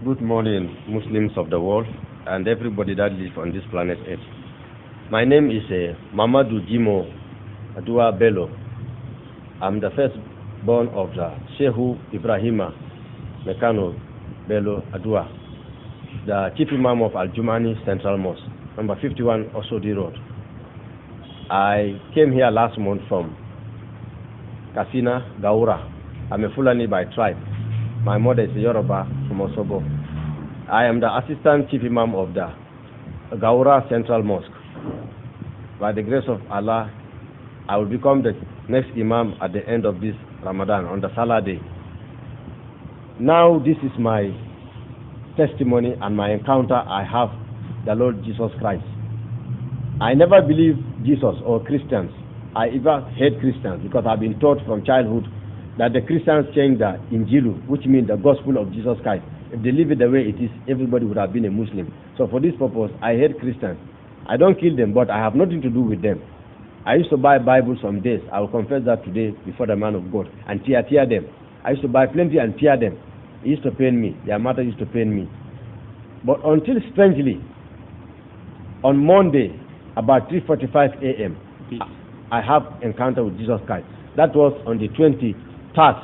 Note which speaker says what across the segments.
Speaker 1: Good morning, Muslims of the world, and everybody that lives on this planet Earth. My name is Mamadou Jimo Adua Bello. I'm the firstborn of the Shehu Ibrahima Mekano Bello Adua, the Chief Imam of Al-Jumani Central Mosque, number 51 Osodi Road. I came here last month from Kasina, Gaura. I'm a Fulani by tribe. My mother is a Yoruba from Osobo. I am the Assistant Chief Imam of the Gaura Central Mosque. By the grace of Allah, I will become the next Imam at the end of this Ramadan, on the Salah day. Now this is my testimony and my encounter I have the Lord Jesus Christ. I never believed Jesus or Christians. I even hate Christians because I've been taught from childhood that the Christians changed the Injilu, which means the gospel of Jesus Christ. If they leave it the way it is, everybody would have been a Muslim. So for this purpose, I hate Christians. I don't kill them, but I have nothing to do with them. I used to buy Bibles some days. I will confess that today before the man of God and tear them. I used to buy plenty and tear them. It used to pain me. Their matter used to pain me. But until strangely, on Monday, about 3:45 a.m., I have encounter with Jesus Christ. That was on the 23rd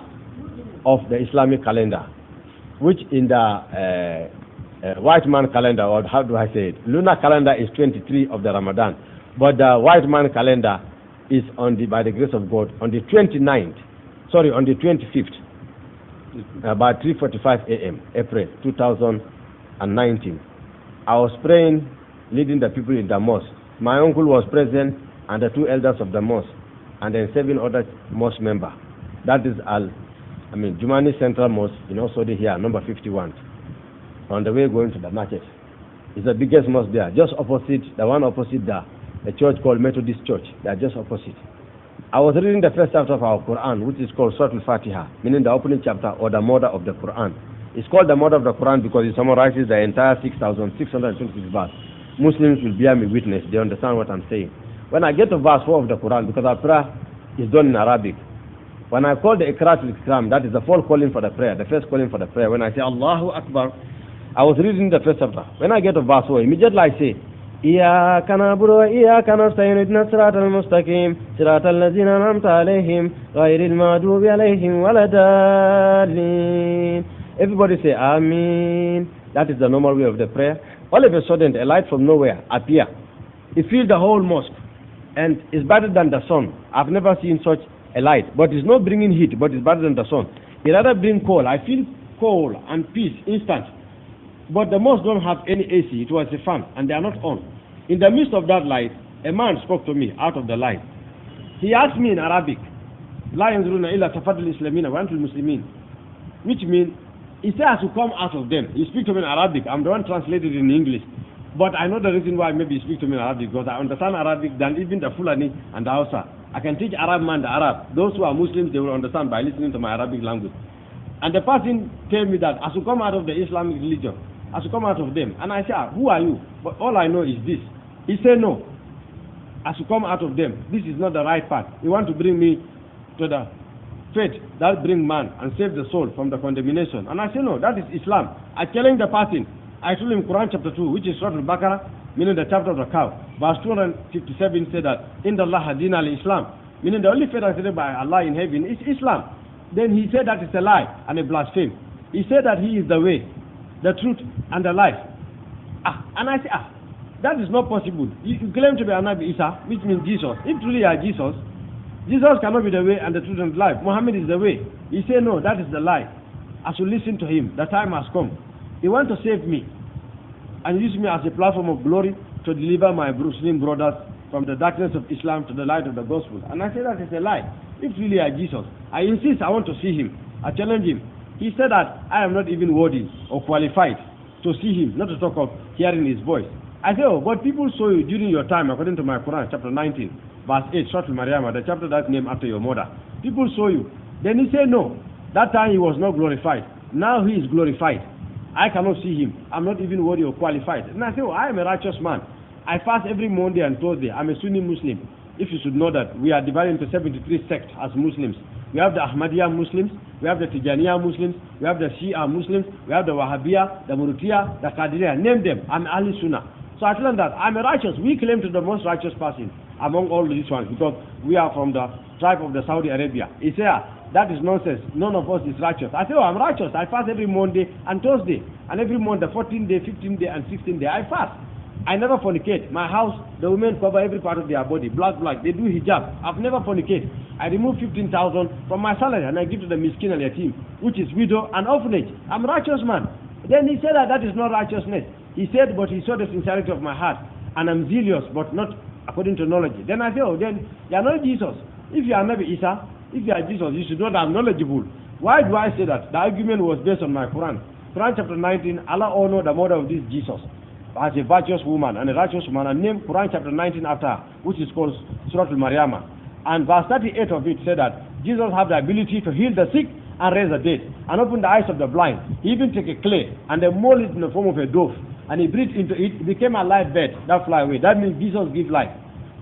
Speaker 1: of the Islamic calendar, which in the white man calendar, or how do I say it, lunar calendar is 23 of the Ramadan, but the white man calendar is on the, by the grace of God, on the 25th, about 3:45 a.m., April 2019. I was praying, leading the people in the mosque. My uncle was present, and the two elders of the mosque, and then 7 other mosque members. That is Jumani Central Mosque in Osodi here, number 51, on the way going to the market. It's the biggest mosque there, just opposite, the one opposite the church called Methodist Church. They are just opposite. I was reading the first chapter of our Quran, which is called Surah Al-Fatiha, meaning the opening chapter or the mother of the Quran. It's called the mother of the Quran because it summarizes the entire 6,626 verse. Muslims will bear me witness. They understand what I'm saying. When I get to verse 4 of the Quran, because our prayer is done in Arabic, when I call the Iqrat al-Ikram, that is the full calling for the prayer, the first calling for the prayer. When I say Allahu Akbar, I was reading the first chapter. When I get to verse 4, immediately I say, إياك نعبد وإياك نستعين اهدنا الصراط المستقيم صراط الذين أنعمت عليهم غير المغضوب عليهم ولا الضالين. Everybody say Amen. That is the normal way of the prayer. All of a sudden, a light from nowhere appear. It fills the whole mosque, and it's better than the sun. I've never seen such a light, but it's not bringing heat, but it's better than the sun. It rather bring cold. I feel cold and peace instant. But the mosque don't have any AC. It was a fan, and they are not on. In the midst of that light, a man spoke to me out of the light. He asked me in Arabic, "La yanzuruna illa tafadul islamina wa antul muslimin," which means he said I should come out of them. He speak to me in Arabic. I'm the one translated in English. But I know the reason why maybe he speak to me in Arabic, because I understand Arabic than even the Fulani and the Hausa. I can teach Arab man the Arab. Those who are Muslims, they will understand by listening to my Arabic language. And the person told me that I should come out of the Islamic religion. I should come out of them. And I said, who are you? But all I know is this. He said, no. I should come out of them. This is not the right path. You want to bring me to the faith that bring man and save the soul from the condemnation. And I said, no, that is Islam. I challenge the person. I told him Quran chapter 2, which is Surah Al-Baqarah, meaning the chapter of the cow. Verse 257 said that, Inna Allah Din al-Islam, meaning the only faith accepted by Allah in heaven is Islam. Then he said that it's a lie and a blasphemy. He said that he is the way, the truth, and the life. And I said, that is not possible. You claim to be Anabi Isa, which means Jesus. If truly you are Jesus, Jesus cannot be the way and the truth and the life. Muhammad is the way. He said, no, that is the lie. I should listen to him. The time has come. He wants to save me and use me as a platform of glory to deliver my Muslim brothers from the darkness of Islam to the light of the gospel. And I say that is a lie. If really I Jesus, I insist I want to see him. I challenge him. He said that I am not even worthy or qualified to see him, not to talk of hearing his voice. I say, oh, but people saw you during your time, according to my Quran, chapter 19, verse 8, Surah Al-Maryam, the chapter that's named after your mother. People saw you. Then he said, no, that time he was not glorified. Now he is glorified. I cannot see him. I'm not even worthy or qualified. And I say, oh, I am a righteous man. I fast every Monday and Thursday. I'm a Sunni Muslim. If you should know that we are divided into 73 sects as Muslims. We have the Ahmadiyya Muslims, we have the Tijaniya Muslims, we have the Shia Muslims, we have the Wahhabiyya, the Murutiyya, the Qadiriyya. Name them. I'm Ahli Sunnah. So I tell them that I'm a righteous. We claim to be the most righteous person among all these ones because we are from the tribe of the Saudi Arabia. He said, that is nonsense. None of us is righteous. I say, oh, I'm righteous. I fast every Monday and Thursday. And every month, the 14th day, 15th day, and 16th day, I fast. I never fornicate. My house, the women cover every part of their body. Black. They do hijab. I've never fornicate. I remove 15,000 from my salary and I give to the miskin and yatim, which is widow and orphanage. I'm a righteous man. Then he said that is not righteousness. He said, but he saw the sincerity of my heart. And I'm zealous, but not according to knowledge. Then I say, oh, then you are not Jesus. If you are Nabi Isa, if you are Jesus, you should know that I'm knowledgeable. Why do I say that? The argument was based on my Quran. Quran chapter 19, Allah honored the mother of this Jesus as a virtuous woman and a righteous woman, and named Quran chapter 19 after her, which is called Surah Al-Maryama. And verse 38 of it said that Jesus had the ability to heal the sick and raise the dead, and open the eyes of the blind. He even took a clay and then mold it in the form of a dove, and he breathed into it. It became a live bird that fly away. That means Jesus gives life.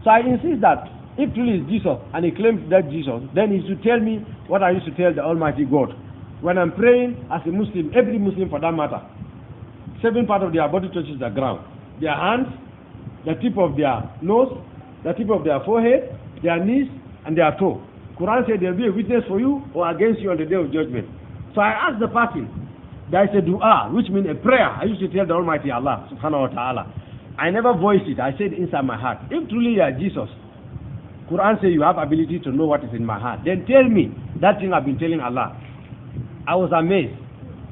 Speaker 1: So I insist that if truly is Jesus and he claims that Jesus, then he should tell me what I used to tell the Almighty God. When I'm praying as a Muslim, every Muslim for that matter, 7 parts of their body touches the ground. Their hands, the tip of their nose, the tip of their forehead, their knees, and their toe. Quran said there will be a witness for you or against you on the day of judgment. So I asked the person, there is a dua, which means a prayer. I used to tell the Almighty Allah, subhanahu wa ta'ala. I never voiced it. I said inside my heart, if truly you are Jesus, Quran says you have ability to know what is in my heart, then tell me that thing I've been telling Allah. I was amazed.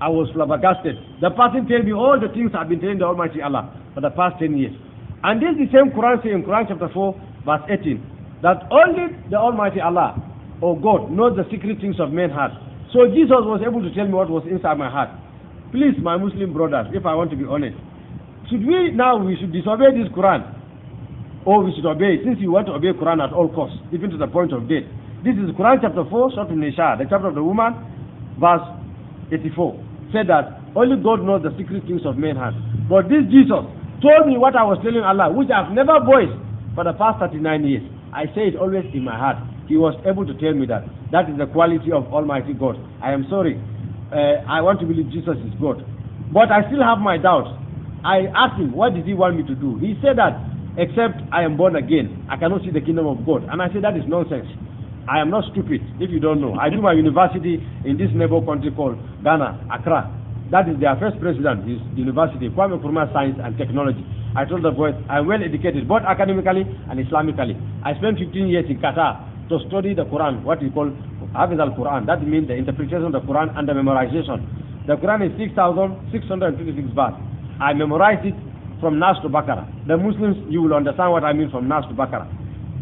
Speaker 1: I was flabbergasted. The person told me all the things I've been telling the Almighty Allah for the past 10 years. And this is the same Quran saying in Quran chapter 4, verse 18, that only the Almighty Allah, or God, knows the secret things of men's hearts. So Jesus was able to tell me what was inside my heart. Please, my Muslim brothers, if I want to be honest, we should disobey this Quran, or we should obey it, since you want to obey Quran at all costs, even to the point of death. This is Quran chapter 4, Surah An-Nisa, the chapter of the woman, verse 84. Said that only God knows the secret things of men's hearts. But this Jesus told me what I was telling Allah, which I've never voiced for the past 39 years. I say it always in my heart. He was able to tell me that. That is the quality of Almighty God. I am sorry. I want to believe Jesus is God. But I still have my doubts. I asked him, what did he want me to do? He said that, except I am born again, I cannot see the kingdom of God. And I said, that is nonsense. I am not stupid, if you don't know. I do my university in this neighbor country called Ghana, Accra. That is their first president, his university, Kwame Nkrumah Science and Technology. I told the boys, I'm well educated, both academically and Islamically. I spent 15 years in Qatar to study the Quran, what we call Hafiz al-Quran. That means the interpretation of the Quran and the memorization. The Quran is 6,626 verses. I memorized it from Nas to Baqarah. The Muslims, you will understand what I mean from Nas to Baqarah.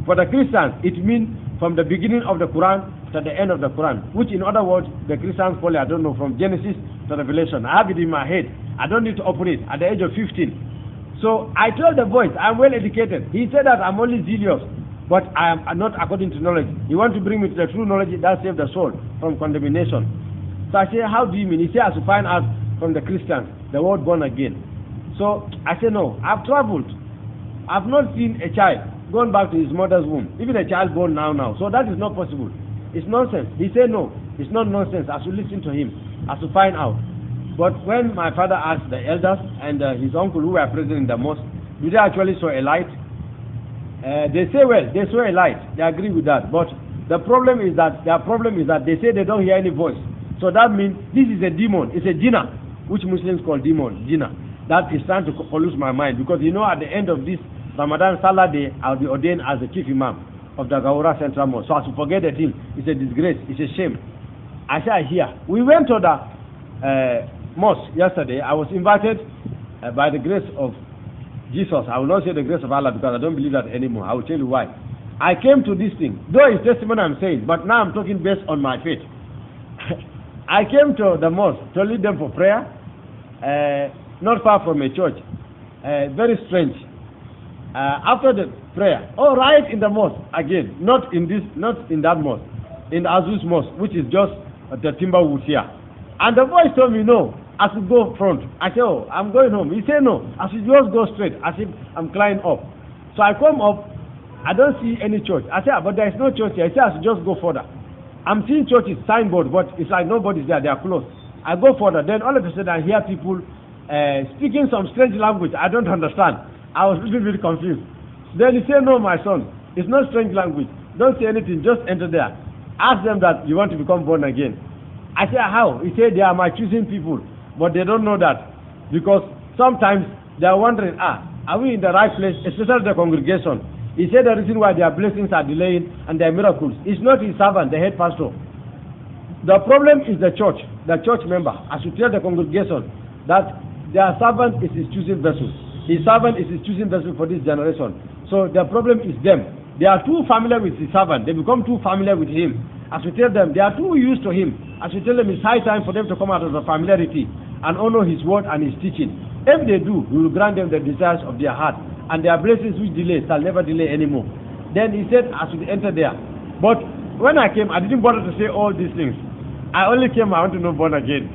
Speaker 1: For the Christians, it means from the beginning of the Quran to the end of the Quran, which in other words, the Christians call it, I don't know, from Genesis to Revelation. I have it in my head. I don't need to open it at the age of 15. So I told the boys, I'm well educated. He said that I'm only zealous, but I am not according to knowledge. He wants to bring me to the true knowledge that saves the soul from condemnation. So I said, how do you mean? He said, I should find out from the Christians the word born again. So I said, no, I've traveled. I've not seen a child going back to his mother's womb, even a child born now. So that is not possible. It's nonsense. He said, no, it's not nonsense. I should listen to him. I should find out. But when my father asked the elders and his uncle who were present in the mosque, did they actually saw a light? They say, well, they saw a light. They agree with that. But their problem is that they say they don't hear any voice. So that means this is a demon. It's a jinnah, which Muslims call demon, jinnah. That is trying to pollute my mind, because you know at the end of this Ramadan Salah day, I'll be ordained as the chief imam of the Gawura Central Mosque. So I should forget the thing. It's a disgrace. It's a shame. I say here. We went to the mosque yesterday. I was invited by the grace of Jesus. I will not say the grace of Allah because I don't believe that anymore. I will tell you why. I came to this thing. Though it's testimony I'm saying, but now I'm talking based on my faith. I came to the mosque to lead them for prayer. Not far from a church. Very strange. After the prayer, right in the mosque again, not in that mosque, in the Azus Mosque, which is just the Timberwood here. And the voice told me, no, I should go front. I said, I'm going home. He said, no, I should just go straight, as if I'm climbing up. So I come up, I don't see any church. I said, but there is no church here. He said, I should just go further. I'm seeing churches, signboard, but it's like nobody's there. They are closed. I go further. Then all of a sudden I hear people speaking some strange language I don't understand. I was a little bit confused. Then he said, no, my son, it's not strange language. Don't say anything. Just enter there. Ask them that you want to become born again. I said, how? He said, they are my choosing people. But they don't know that. Because sometimes they are wondering, are we in the right place, especially the congregation? He said the reason why their blessings are delaying and their miracles is not his servant, the head pastor. The problem is the church member. I should tell the congregation that their servant is his choosing vessel. His servant is his choosing vessel for this generation. So the problem is them. They are too familiar with his servant. They become too familiar with him. I should tell them they are too used to him. I should tell them it's high time for them to come out of the familiarity and honor his word and his teaching. If they do, we will grant them the desires of their heart, and their blessings which delay shall never delay anymore. Then he said I should enter there. But when I came, I didn't bother to say all these things. I only came, I want to know born again.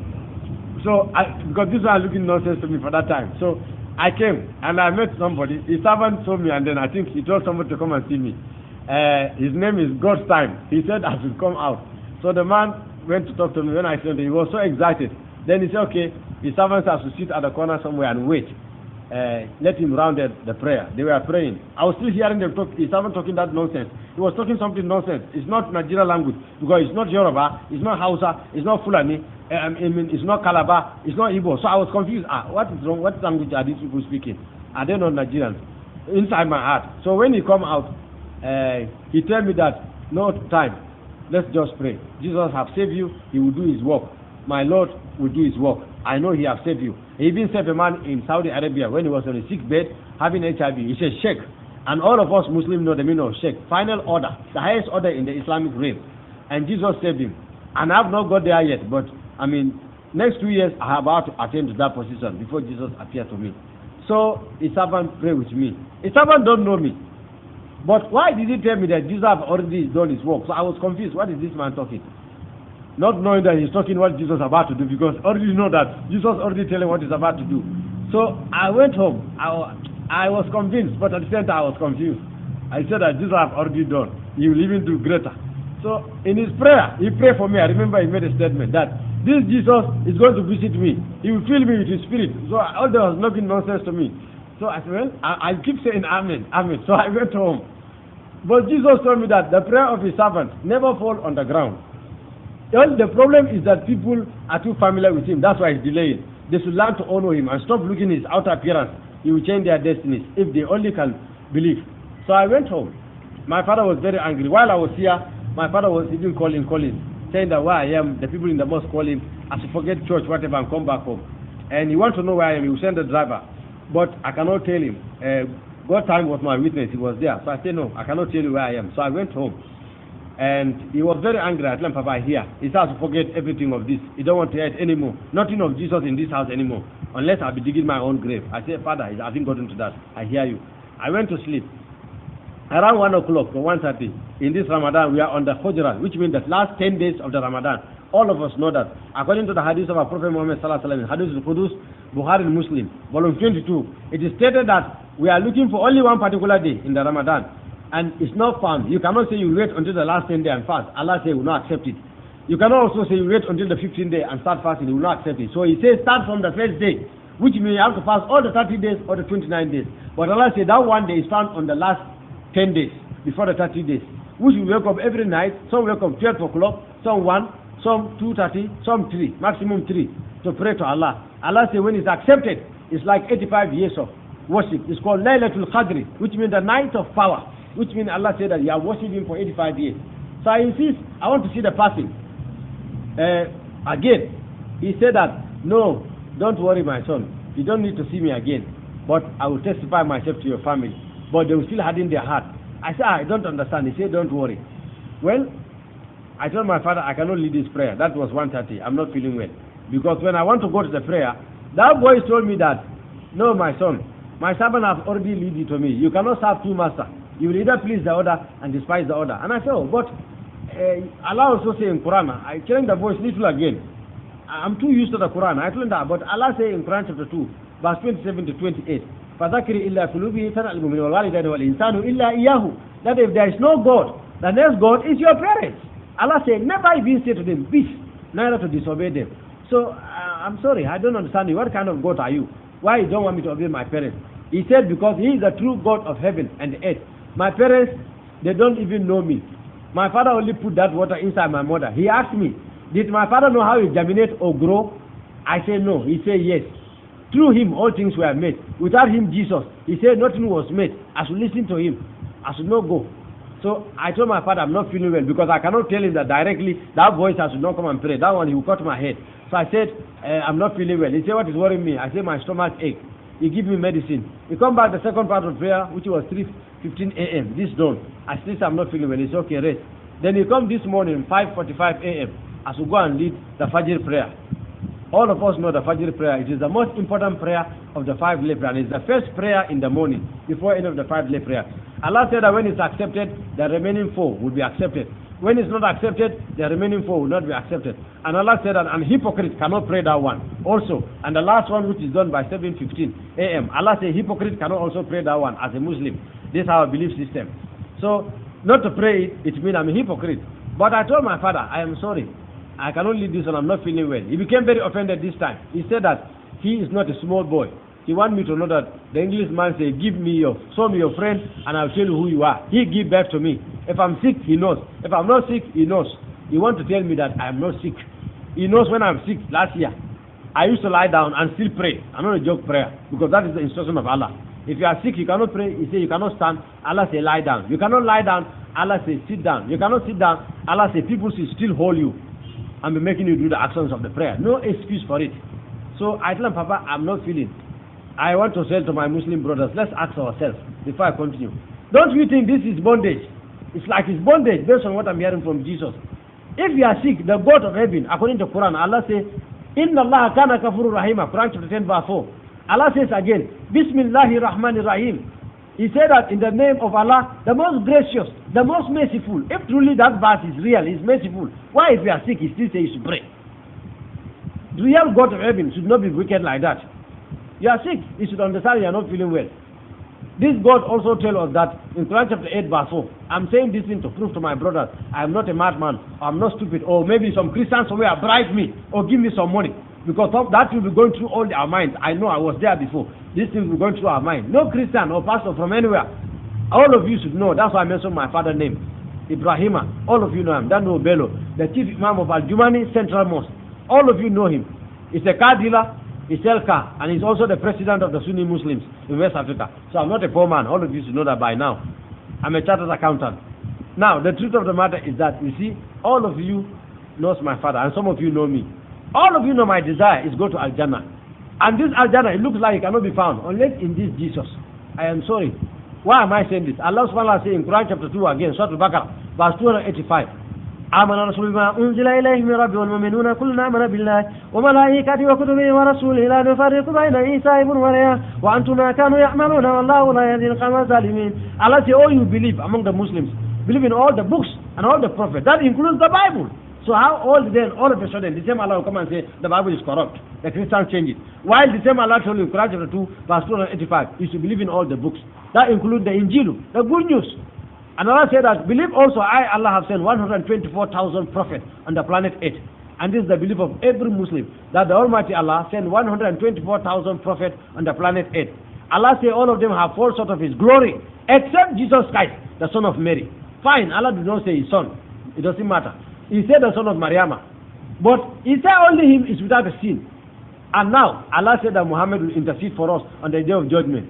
Speaker 1: So, because this was looking nonsense to me for that time. So, I came and I met somebody. His servant told me, and then I think he told somebody to come and see me. His name is God's Time. He said I should come out. So the man went to talk to me. When I said he was so excited. Then he said, okay, his servants have to sit at the corner somewhere and wait. Let him round the prayer. They were praying. I was still hearing them talk. His servant talking that nonsense. He was talking something nonsense. It's not Nigerian language, because it's not Yoruba, it's not Hausa, it's not Fulani, it's not Calabar, it's not Igbo. So I was confused. What is wrong? What language are these people speaking? Are they not Nigerians? Inside my heart. So when he come out, he tell me that no time. Let's just pray. Jesus have saved you. He will do his work. My Lord will do his work. I know he have saved you. He even saved a man in Saudi Arabia when he was on a sick bed having HIV. He said, Sheikh. And all of us Muslims know the meaning of Sheikh. Final order. The highest order in the Islamic realm. And Jesus saved him. And I have not got there yet. But, next 2 years, I have about to attain to that position before Jesus appeared to me. So, his servant pray with me. His servant don't know me. But why did he tell me that Jesus have already done his work? So I was confused. What is this man talking? Not knowing that he's talking what Jesus is about to do, because I already know that Jesus already telling what he's about to do. So I went home. I was convinced, but at the same time I was confused. I said that Jesus have already done. He will even do greater. So in his prayer, he prayed for me. I remember he made a statement that this Jesus is going to visit me. He will fill me with his spirit. So all there was nothing nonsense to me. So I said, well, I keep saying amen, amen. So I went home. But Jesus told me that the prayer of his servant never fall on the ground. Well, the problem is that people are too familiar with him. That's why he's delaying. They should learn to honor him and stop looking at his outer appearance. He will change their destinies if they only can believe. So I went home. My father was very angry. While I was here, my father was even calling, saying that where I am, the people in the mosque call him, I should forget church, whatever, and come back home. And he wants to know where I am. He will send the driver. But I cannot tell him. God time was my witness. He was there. So I said, no, I cannot tell you where I am. So I went home. And he was very angry. I told him, Papa, here. He said, to forget everything of this. He don't want to hear it anymore. Nothing of Jesus in this house anymore. Unless I'll be digging my own grave. I said, Father, I haven't gotten to that. I hear you. I went to sleep. Around 1 o'clock or 1:30, in this Ramadan, we are on the Hujrat, which means the last 10 days of the Ramadan. All of us know that. According to the hadith of our Prophet Muhammad sallallahu alaihi wasallam, Hadith al-Qudus, Bukhari Muslim, volume 22, it is stated that we are looking for only one particular day in the Ramadan, and it's not found. You cannot say you wait until the last 10 day and fast. Allah says He will not accept it. You cannot also say you wait until the 15th day and start fasting. He will not accept it. So He says start from the first day, which means you have to fast all the 30 days or the 29 days. But Allah says that one day is found on the last 10 days before the 30 days, which we wake up every night. Some wake up 12 o'clock, some 1, some 2:30, some 3, maximum 3, to pray to Allah. Allah says when it's accepted, it's like 85 years of worship. It's called Laylatul Qadr, which means the night of power, which means Allah said that you are worshiping Him for 85 years. So I insist, I want to see the passing. Again, he said that, no, don't worry my son, you don't need to see me again, but I will testify myself to your family. But they will still harden their heart. I said, I don't understand. He said, don't worry. Well, I told my father, I cannot lead this prayer. That was 1:30. I'm not feeling well. Because when I want to go to the prayer, that boy told me that, no, my son, my servant has already led you to me. You cannot serve two masters. You will either please the other and despise the other. And I said, oh, but Allah also say in Quran, I changed the voice little again. I'm too used to the Quran. I told him that, but Allah say in Quran chapter 2, verse 27 to 28, فَذَكِرِ إِلَّا فُلُوبِهِ تَنَعْلِمُ مِنْ وَالْوَالِدَيْنِ وَالْإِنسَانُ إِلَّا إِيَّهُ. That if there is no God, the next God is your parents. Allah said, never even say to them, peace, neither to disobey them. So, I'm sorry, I don't understand you. What kind of God are you? Why you don't want me to obey my parents? He said, because he is the true God of heaven and the earth. My parents, they don't even know me. My father only put that water inside my mother. He asked me, did my father know how it germinate or grow? I said no. He said yes. Through him all things were made. Without him, Jesus, he said nothing was made. I should listen to him. I should not go. So I told my father I'm not feeling well because I cannot tell him that directly. That voice I should not come and pray. That one he will cut my head. So I said I'm not feeling well. He said what is worrying me? I said my stomach ache. He give me medicine. He come back the second part of prayer, which was 3:15 a.m. This dawn. I still say I'm not feeling well. It's okay, rest. Then he come this morning 5:45 a.m. I should go and lead the Fajr prayer. All of us know the Fajr prayer. It is the most important prayer of the 5 lay prayer. It's the first prayer in the morning before any of the 5 lay prayer. Allah said that when it's accepted, the remaining 4 will be accepted. When it's not accepted, the remaining 4 will not be accepted. And Allah said that an hypocrite cannot pray that one also. And the last one, which is done by 7:15 a.m. Allah said hypocrite cannot also pray that one as a Muslim. This is our belief system. So not to pray it means I'm a hypocrite. But I told my father, I am sorry. I cannot lead this one. I'm not feeling well. He became very offended this time. He said that he is not a small boy. He wants me to know that the Englishman say, show me your friend and I'll tell you who you are. He give birth to me. If I'm sick, he knows. If I'm not sick, he knows. He wants to tell me that I am not sick. He knows when I'm sick last year. I used to lie down and still pray. I'm not a joke prayer because that is the instruction of Allah. If you are sick, you cannot pray. He say you cannot stand. Allah say lie down. You cannot lie down. Allah say sit down. You cannot sit down. Allah say people should still hold you and be making you do the actions of the prayer. No excuse for it. So I tell him, Papa, I'm not feeling. I want to say to my Muslim brothers, let's ask ourselves before I continue. Don't you think this is bondage? It's like it's bondage based on what I'm hearing from Jesus. If you are sick, the God of heaven, according to Quran, Allah says, Inna Allah kana kafurur rahima, Quran chapter 10 verse 4. Allah says again, Bismillahir Rahmanir Rahim. He said that in the name of Allah, the most gracious, the most merciful. If truly that verse is real, is merciful, why if you are sick, he still says you should pray? The real God of heaven should not be wicked like that. You are sick, you should understand you are not feeling well. This God also tells us that in Quran chapter 8 verse 4. I'm saying this thing to prove to my brothers, I am not a madman, I'm not stupid, or maybe some Christians somewhere bribe me, or give me some money. Because that will be going through all our minds. I know I was there before. This thing will be going through our mind. No Christian or pastor from anywhere. All of you should know. That's why I mentioned my father's name. Ibrahima. All of you know him. Dano Bello. The chief imam of Al-Jumani Central Mosque. All of you know him. He's a car dealer. He sells car. And he's also the president of the Sunni Muslims in West Africa. So I'm not a poor man. All of you should know that by now. I'm a chartered accountant. Now, the truth of the matter is that, you see, all of you knows my father. And some of you know me. All of you know my desire is go to Al-Jannah. And this Al-Jannah, it looks like it cannot be found unless in this Jesus. I am sorry. Why am I saying this? Allah subhanahu wa ta'ala says in Quran chapter 2 again, Surah Al-Baqarah, verse 285. آمن رسول بما أنزل إليه من ربه والمؤمنون كلنا آمن بالله وملائكته وكتبه ورسوله لا نفرق بين عيسى ابن مريم وأنتم ما كانوا يعملون والله لا يهدي القوم الظالمين. Allah says, oh, you believe among the Muslims, believe in all the books and all the prophets. That includes the Bible. So how all of a sudden, the same Allah will come and say, the Bible is corrupt. The Christians change it. While the same Allah told you in Quran chapter 2, verse 285, you should believe in all the books. That includes the Injil, the good news. And Allah said that, believe also, I, Allah, have sent 124,000 prophets on the planet Earth. And this is the belief of every Muslim, that the Almighty Allah sent 124,000 prophets on the planet Earth. Allah said all of them have fall short of His glory, except Jesus Christ, the son of Mary. Fine, Allah did not say His son. It doesn't matter. He said the son of Maryama. But he said only him is without a sin. And now, Allah said that Muhammad will intercede for us on the day of judgment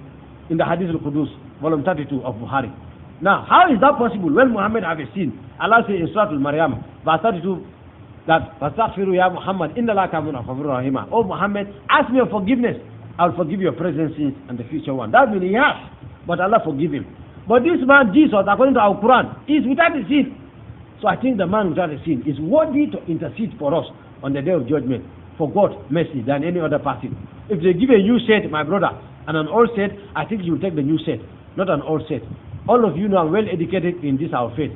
Speaker 1: in the Hadith al-Qudus, volume 32 of Bukhari. Now, how is that possible when Muhammad have a sin? Allah said in Surah Al-Maryam, verse 32, that, فَاسْتَغْفِرُوا يَا مُحَمَّدْ إِنَّ اللَّهَ كَانَ غَفُورًا رَحِيمًا. Oh Muhammad, ask me for forgiveness. I will forgive your present sins and the future one. That means he has. But Allah forgive him. But this man, Jesus, according to our Quran, is without a sin. So I think the man without a sin is worthy to intercede for us on the day of judgment for God's mercy than any other person. If they give a new set, my brother, and an old set, I think you will take the new set, not an old set. All of you know I'm well educated in this our faith.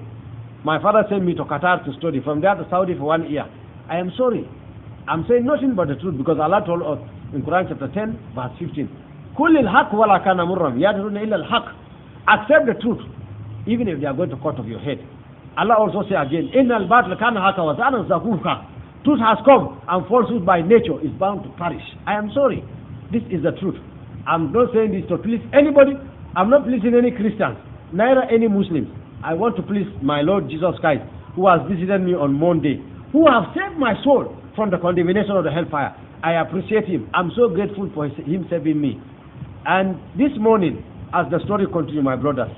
Speaker 1: My father sent me to Qatar to study, from there to Saudi for 1 year. I am sorry. I'm saying nothing but the truth because Allah told us in Quran chapter 10, verse 15, كُلِّ الْحَقِّ وَلَا كَانَ مُرًّا يَدْرُونَ إِلَّا الْحَقِّ. Accept the truth, even if they are going to cut off your head. Allah also say again, Innal batl kana haka wa zana zakuka. Truth has come and falsehood by nature is bound to perish. I am sorry. This is the truth. I'm not saying this to please anybody. I'm not pleasing any Christians, neither any Muslims. I want to please my Lord Jesus Christ, who has visited me on Monday, who have saved my soul from the condemnation of the hellfire. I appreciate him. I'm so grateful for him saving me. And this morning, as the story continued, my brothers,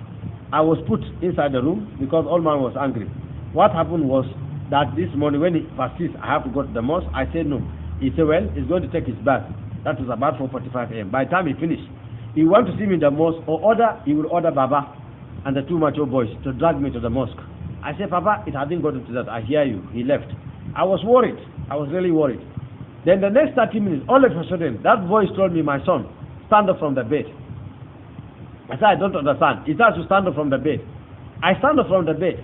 Speaker 1: I was put inside the room because old man was angry. What happened was that this morning when he persists, I have to go to the mosque. I said no. He said, well, he's going to take his bath. That was about 4:45 a.m. By the time he finished, he wanted to see me in the mosque, or he would order Baba and the two mature boys to drag me to the mosque. I said, Papa, it hadn't gotten to that. I hear you. He left. I was worried. I was really worried. Then the next 30 minutes, all of a sudden, that voice told me, my son, stand up from the bed. I said, I don't understand. He said, to stand up from the bed. I stand up from the bed.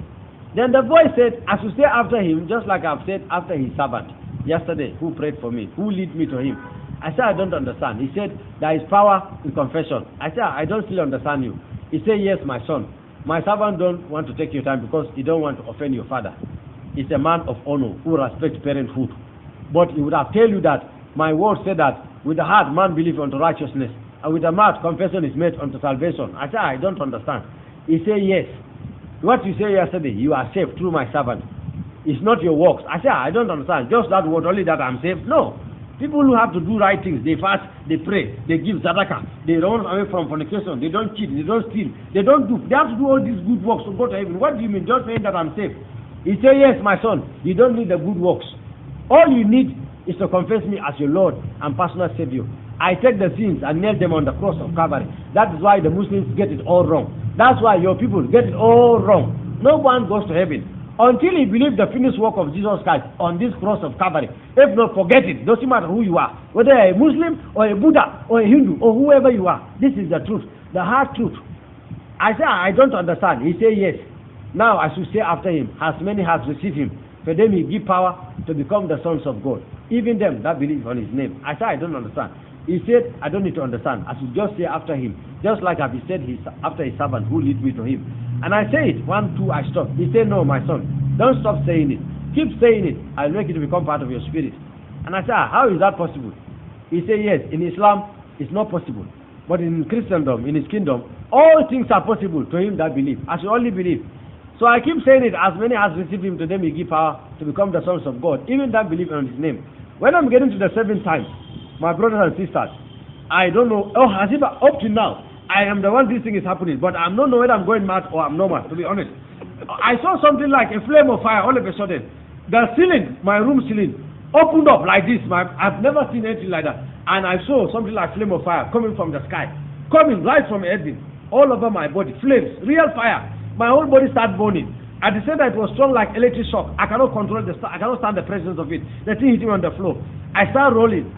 Speaker 1: Then the voice said, I should stay after him, just like I've said after his servant yesterday, who prayed for me, who led me to him. I said, I don't understand. He said, there is power in confession. I said, I don't still understand you. He said, yes, my son. My servant don't want to take your time because he don't want to offend your father. He's a man of honor who respects parenthood. But he would have told you that my word said that with the heart man believes unto righteousness, and with the mouth confession is made unto salvation. I said, I don't understand. He said, yes. What you say yesterday, you are saved through my servant. It's not your works. I said, I don't understand. Just that word, only that I'm saved? No. People who have to do right things, they fast, they pray, they give zadaka, they run away from fornication, they don't cheat, they don't steal, they don't do, they have to do all these good works to go to heaven. What do you mean? Just saying that I'm saved. He said, yes, my son, you don't need the good works. All you need is to confess me as your Lord and personal Savior. I take the sins and nail them on the cross of Calvary. That is why the Muslims get it all wrong. That's why your people get it all wrong. No one goes to heaven until he believes the finished work of Jesus Christ on this cross of Calvary. If not, forget it. Doesn't matter who you are, whether you're a Muslim or a Buddha or a Hindu or whoever you are. This is the truth, the hard truth. I say, I don't understand. He said, yes. Now I should say after him, as many has received him, for them he give power to become the sons of God, even them that believe on his name. I said, I don't understand. He said, I don't need to understand. I should just say after him, just like I've said after his servant who lead me to him. And I say it, 1, 2, I stop. He said, no, my son, don't stop saying it. Keep saying it. I'll make it to become part of your spirit. And I said, how is that possible? He said, yes, in Islam, it's not possible. But in Christendom, in his kingdom, all things are possible to him that believe. I should only believe. So I keep saying it, as many as receive him, to them he give power to become the sons of God, even that believe on his name. When I'm getting to the 7th time, my brothers and sisters, I don't know, as if up to now, I am the one this thing is happening, but I'm not knowing whether I'm going mad or I'm normal, to be honest. I saw something like a flame of fire all of a sudden. The ceiling, my room ceiling, opened up like this. I've never seen anything like that. And I saw something like flame of fire coming from the sky, coming right from heaven, all over my body, flames, real fire. My whole body started burning. At the same time, it was strong like electric shock. I cannot control I cannot stand the presence of it. The thing hit me on the floor. I start rolling.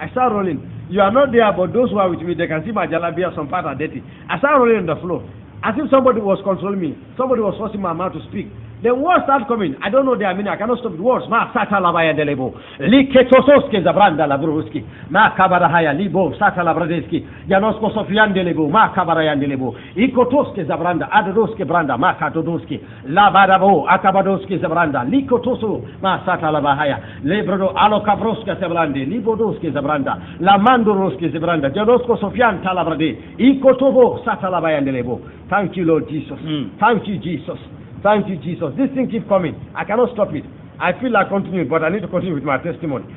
Speaker 1: You are not there, but those who are with me, they can see my jalabia, some part are dirty. I start rolling on the floor, as if somebody was controlling me. Somebody was forcing my mouth to speak. Then words start coming. I don't know their meaning. I cannot stop the words. Ma sata labaya delebo. Liketososke zabranda labruski. Ma kabarahaya libo sata labradeski. Janosko sofian delebo. Ma kabarayan delebo. Ikotoske zabranda. Adodoske branda. Ma katodoski. Labarabo. Akabadoske zabranda. Likotoso. Ma sata labahaya. Lebrodo alokabroske zabrande. Libodoske zabranda. Lamandoroske zabranda. Janosko sofian talabrade. Ikotobo sata labayan delebo. Thank you, Lord Jesus. Thank you, Jesus. Thank you, Jesus. This thing keeps coming. I cannot stop it. I feel like continuing, but I need to continue with my testimony.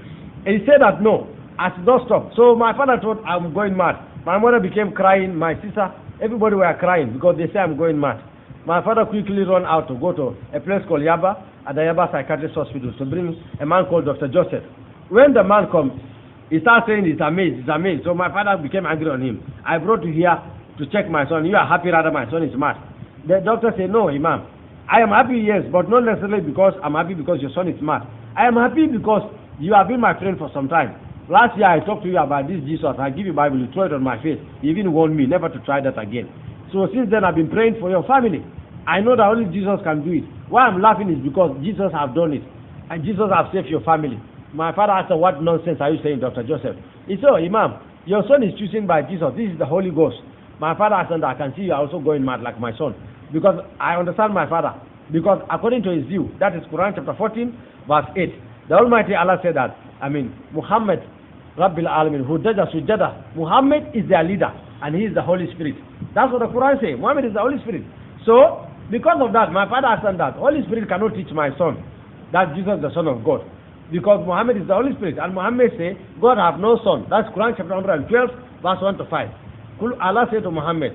Speaker 1: And he said that no, I should not stop. So my father thought I'm going mad. My mother became crying. My sister, everybody were crying because they say I'm going mad. My father quickly ran out to go to a place called Yaba, at the Yaba Psychiatrist Hospital, to bring a man called Dr. Joseph. When the man comes, he starts saying he's amazed. So my father became angry on him. I brought you here to check my son. You are happy rather my son is mad. The doctor said, no, Imam. I am happy, yes, but not necessarily because I'm happy because your son is mad. I am happy because you have been my friend for some time. Last year I talked to you about this Jesus. I give you Bible, you throw it on my face. You even warned me never to try that again. So since then I've been praying for your family. I know that only Jesus can do it. Why I'm laughing is because Jesus have done it. And Jesus have saved your family. My father asked, what nonsense are you saying, Dr. Joseph? He said, oh, Imam, your son is chosen by Jesus. This is the Holy Ghost. My father asked, I can see you are also going mad like my son. Because I understand my father. Because according to his view, that is Quran chapter 14, verse 8. The Almighty Allah said that, Muhammad, Rabbil Alamin, Hujjada Sujjada, Muhammad is their leader, and he is the Holy Spirit. That's what the Quran says. Muhammad is the Holy Spirit. So, because of that, my father asked that, Holy Spirit cannot teach my son that Jesus is the Son of God. Because Muhammad is the Holy Spirit. And Muhammad say, God have no son. That's Quran chapter 112, verse 1 to 5. Allah said to Muhammad,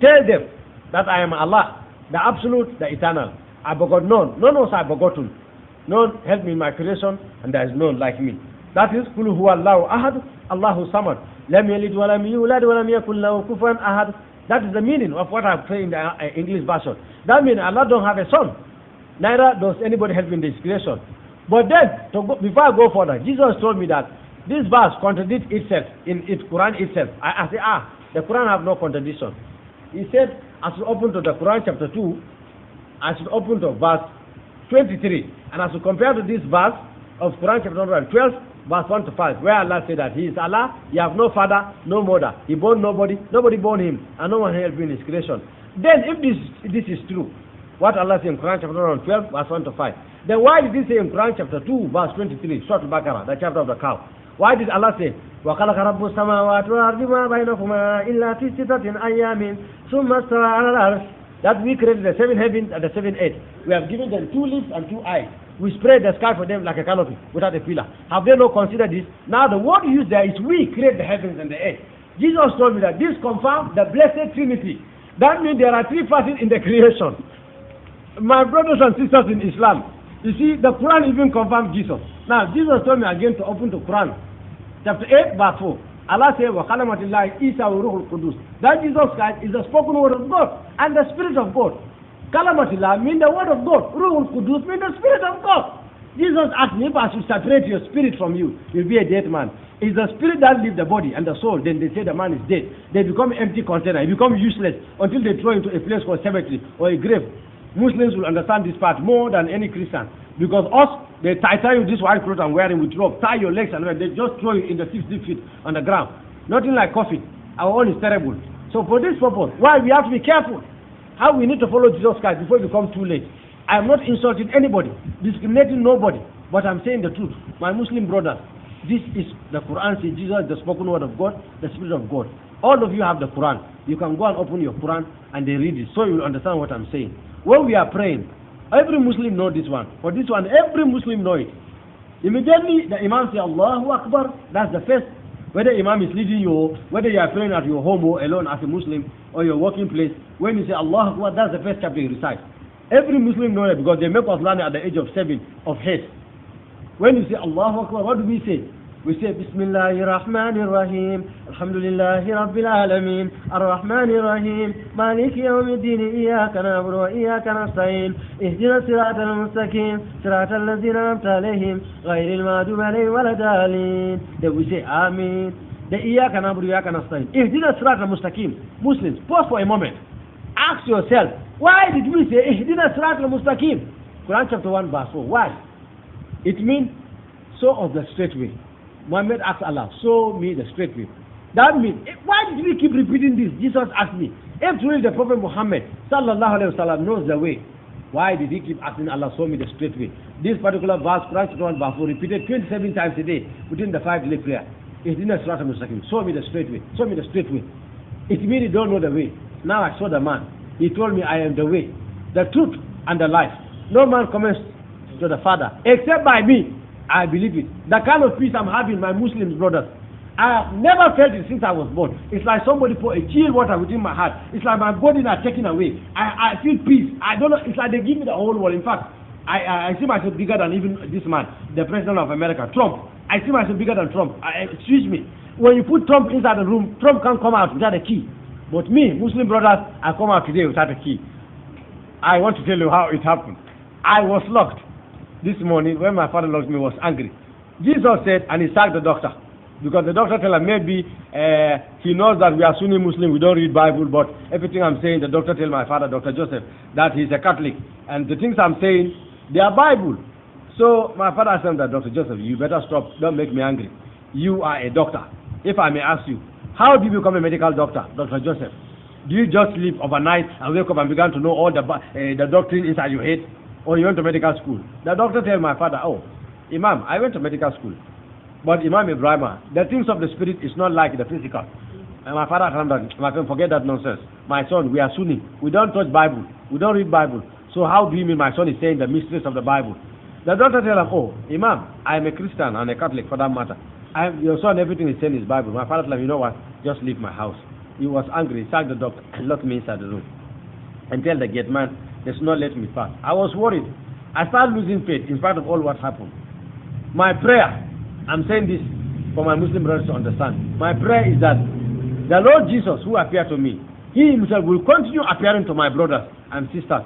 Speaker 1: tell them that I am Allah, the absolute, the eternal. I begot none. None was I begotten. None helped me in my creation, and there is none like me. That is, Qul huwa Allahu ahad, Allahu samad. Lam yalid wa lam yulad wa lam yakul lahu kufuwan ahad. That is the meaning of what I say in the English version. That means Allah don't have a son. Neither does anybody help in this creation. But then, before I go further, Jesus told me that this verse contradicts itself in its Quran itself. I say, the Quran have no contradiction. He said, I should open to the Quran chapter 2, I should open to verse 23. And I should compare to this verse of Quran chapter 12, verse 1 to 5, where Allah said that He is Allah, He have no father, no mother. He born nobody, nobody born Him, and no one helped in His creation. Then, if this is true, what Allah said in Quran chapter 12, verse 1 to 5, then why did He say in Quran chapter 2, verse 23, Surah Al-Baqarah, the chapter of the cow? Why did Allah say, وَخَلَقَ رَبُّ السَّمَاوَاتِ وَالْأَرْضِ مَا بَيْنَهُمَا إِلَّا فِي سِتَّةٍ أَيَّامٍ ثُمَّ اسْتَوَى عَلَى الْعَرْشِ? That we created the 7 heavens and the 7 earth. We have given them 2 lips and 2 eyes. We spread the sky for them like a canopy without a pillar. Have they not considered this? Now the word used there is we create the heavens and the earth. Jesus told me that this confirms the blessed Trinity. That means there are 3 persons in the creation. My brothers and sisters in Islam, you see, the Quran even confirms Jesus. Now, Jesus told me again to open to Quran, chapter 8, verse 4. Allah said, وَخَلَمَتِ اللَّهِ إِيسَى وَرُوحُ الْقُدُسِ. That Jesus Christ is the spoken word of God and the Spirit of God. Kalamatillah means the word of God. Ruhul Qudus means the Spirit of God. Jesus asked me if I should separate your spirit from you, you'll be a dead man. It's the spirit that leaves the body and the soul, then they say the man is dead. They become empty container. He becomes useless until they throw into a place called cemetery or a grave. Muslims will understand this part more than any Christian. Because us, they tie you this white cloth I'm wearing with rope, tie your legs and they just throw you in the 60 feet on the ground. Nothing like coffee. Our own is terrible. So for this purpose, why we have to be careful. How we need to follow Jesus Christ before it becomes too late. I am not insulting anybody, discriminating nobody, but I'm saying the truth. My Muslim brothers, this is the Quran says Jesus is the spoken word of God, the Spirit of God. All of you have the Quran. You can go and open your Quran and they read it so you will understand what I'm saying. When we are praying, every Muslim knows this one. For this one, every Muslim knows it. Immediately, the Imam says, Allahu Akbar. That's the first. Whether Imam is leading you, whether you are praying at your home or alone as a Muslim, or your working place, when you say Allahu Akbar, that's the first chapter you recite. Every Muslim knows it because they make us learn at the age of 7 of hate. When you say Allahu Akbar, what do we say? We say Bismillahir Rahmanir Rahim, Alhamdulillahi Rabbil Alameen, Ar-Rahmanir Rahim, Maliki Yawmiddin, Iyyaka na'budu wa iyyaka nasta'in, Ihdinas siratal mustaqim, siratal ladzina an'amta alayhim, ghayril maghdubi alayhim waladdallin. Then we say Amin. The Iyyaka na'budu wa iyyaka nasta'in. Ihdinas siratal mustaqim. Muslims, pause for a moment. Ask yourself, why did we say Ihdinas siratal mustaqim? Quran chapter 1 verse 4. Why? It means so of the straight way. Muhammad asked Allah, show me the straight way. That means, why did we keep repeating this? Jesus asked me. If truly the Prophet Muhammad sallallahu alayhi wa sallam knows the way, why did he keep asking Allah, show me the straight way? This particular verse, Quran chapter 1 verse 4, repeated 27 times a day within the 5-day prayer. Ihdina siratal mustaqim. Show me the straight way. Show me the straight way. It means you don't know the way. Now I saw the man. He told me I am the way, the truth, and the life. No man comes to the Father except by me. I believe it. The kind of peace I'm having, my Muslim brothers, I have never felt it since I was born. It's like somebody put a chill water within my heart. It's like my body is taken away. I feel peace. I don't know. It's like they give me the whole world. In fact, I see myself bigger than even this man, the president of America, Trump. I see myself bigger than Trump. Excuse me. When you put Trump inside the room, Trump can't come out without a key. But me, Muslim brothers, I come out today without a key. I want to tell you how it happened. I was locked. This morning, when my father locked me, was angry. Jesus said, and he sacked the doctor. Because the doctor told him maybe he knows that we are Sunni Muslim, we don't read Bible, but everything I'm saying, the doctor told my father, Dr. Joseph, that he's a Catholic. And the things I'm saying, they are Bible. So my father said that, Dr. Joseph, you better stop, don't make me angry. You are a doctor. If I may ask you, how did you become a medical doctor, Dr. Joseph? Do you just sleep overnight and wake up and begin to know all the doctrine inside your head? Or you went to medical school? The doctor tell my father, oh, Imam, I went to medical school. But Imam Ibrahim, the things of the spirit is not like the physical. And my father told him, my friend, forget that nonsense. My son, we are Sunni. We don't touch Bible. We don't read Bible. So how do you mean my son is saying the mysteries of the Bible? The doctor tell him, oh, Imam, I am a Christian and a Catholic for that matter. Your son, everything is saying is Bible. My father told him, you know what? Just leave my house. He was angry, sacked the doctor, and locked me inside the room. And tell the gate man, they should not let me pass. I was worried. I started losing faith in spite of all what happened. My prayer, I'm saying this for my Muslim brothers to understand. My prayer is that the Lord Jesus, who appeared to me, He Himself will continue appearing to my brothers and sisters.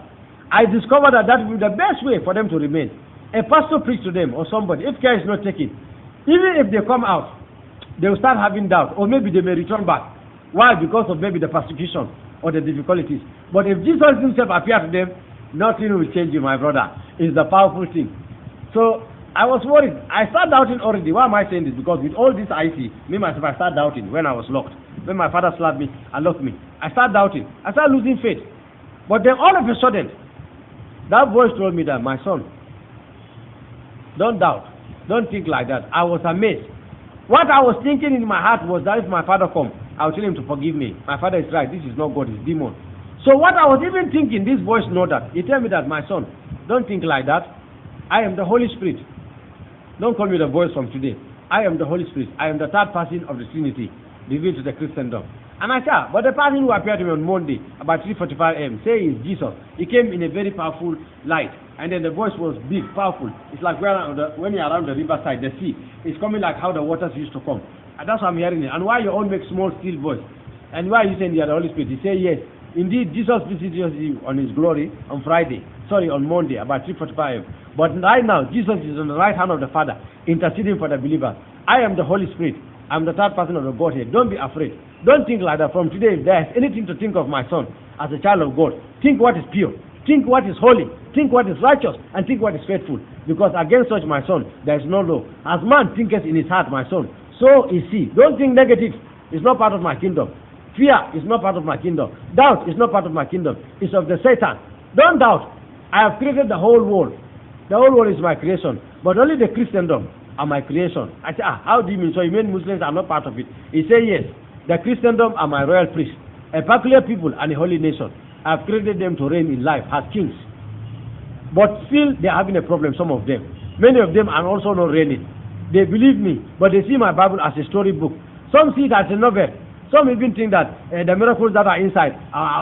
Speaker 1: I discovered that will be the best way for them to remain. A pastor preach to them or somebody, if care is not taken, even if they come out, they will start having doubt, or maybe they may return back. Why? Because of maybe the persecution or the difficulties. But if Jesus Himself appeared to them, nothing will change you, my brother. It's the powerful thing. So I was worried. I started doubting already. Why am I saying this? Because with all this I see, me myself, I started doubting when I was locked. When my father slapped me and locked me, I started doubting. I started losing faith. But then all of a sudden, that voice told me that, my son, don't doubt. Don't think like that. I was amazed. What I was thinking in my heart was that if my father come, I'll tell him to forgive me. My father is right. This is not God, it's demon. So what I was even thinking, this voice know that. He tell me that, my son, don't think like that. I am the Holy Spirit. Don't call me the voice from today. I am the Holy Spirit. I am the third person of the Trinity revealed to the Christendom. And I said, but the person who appeared to me on Monday about 3:45 a.m. say is Jesus. He came in a very powerful light. And then the voice was big, powerful. It's like when you're around the riverside, the sea. It's coming like how the waters used to come. And that's why I'm hearing it. And why you all make small, still voice? And why you saying you are the Holy Spirit? He say, yes. Indeed, Jesus visited you on His glory on Monday, about 3:45 a.m. But right now, Jesus is on the right hand of the Father, interceding for the believer. I am the Holy Spirit. I'm the third person of the Godhead. Don't be afraid. Don't think like that. From today, if there is anything to think of my son as a child of God, think what is pure, think what is holy, think what is righteous, and think what is faithful. Because against such, my son, there is no law. As man thinketh in his heart, my son, so is he. Don't think negative. It's not part of my kingdom. Fear is not part of my kingdom. Doubt is not part of my kingdom. It's of the Satan. Don't doubt. I have created the whole world. The whole world is my creation. But only the Christendom are my creation. I say, how do you mean? So you mean Muslims are not part of it? He say, yes. The Christendom are my royal priests, a peculiar people and a holy nation. I have created them to reign in life as kings. But still, they are having a problem, some of them. Many of them are also not reigning. They believe me, but they see my Bible as a storybook. Some see it as a novel. Some even think that the miracles that are inside,